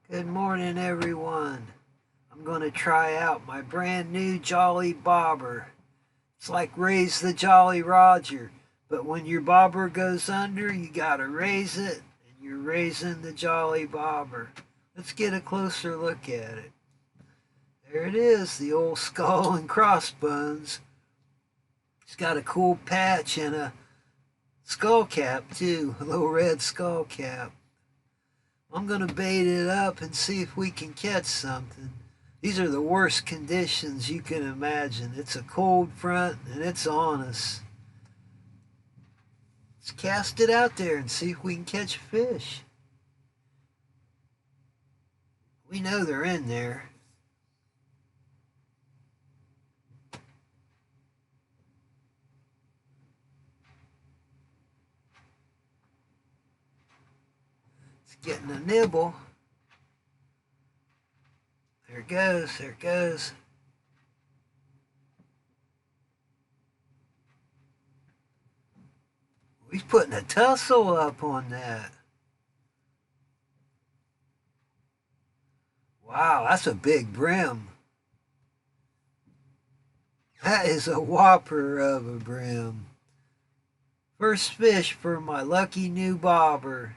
Good morning, everyone. I'm going to try out my brand new Jolly Bobber. It's like Raise the Jolly Roger, but when your bobber goes under, you got to raise it, and you're raising the Jolly Bobber. Let's get a closer look at it. There it is, the old skull and crossbones. It's got a cool patch and a skull cap, too, a little red skull cap. I'm going to bait it up and see if we can catch something. These are the worst conditions you can imagine. It's a cold front and it's on us. Let's cast it out there and see if we can catch a fish. We know they're in there. It's getting a nibble. There it goes, there it goes. He's putting a tussle up on that. Wow, that's a big brim. That is a whopper of a brim. First fish for my lucky new bobber,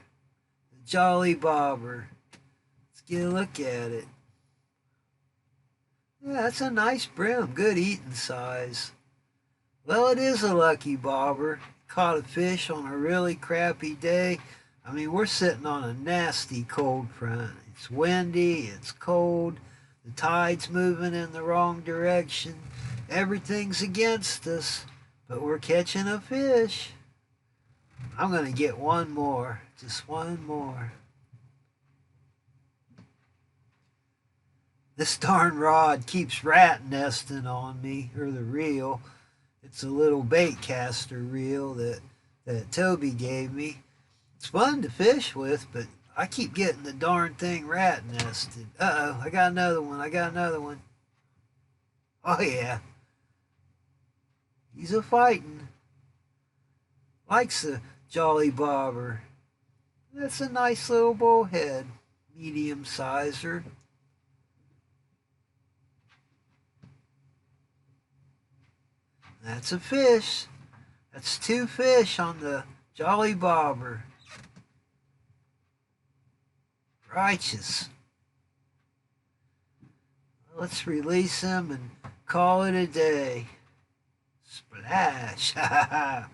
the Jolly Bobber. Let's get a look at it. Yeah, that's a nice brim, good eating size. Well, it is a lucky bobber. Caught a fish on a really crappy day. I mean, we're sitting on a nasty cold front. It's windy, it's cold, the tide's moving in the wrong direction. Everything's against us, but we're catching a fish. I'm going to get one more, just one more. This darn rod keeps rat nesting on me, or the reel. It's a little bait caster reel that Toby gave me. It's fun to fish with, but I keep getting the darn thing rat nested. Uh-oh, I got another one, I got another one. Oh yeah. He's a fighting. Likes the Jolly Bobber. That's a nice little bowhead. Medium sizer. That's a fish. That's two fish on the Jolly Bobber. Righteous. Let's release him and call it a day. Splash. Ha ha ha.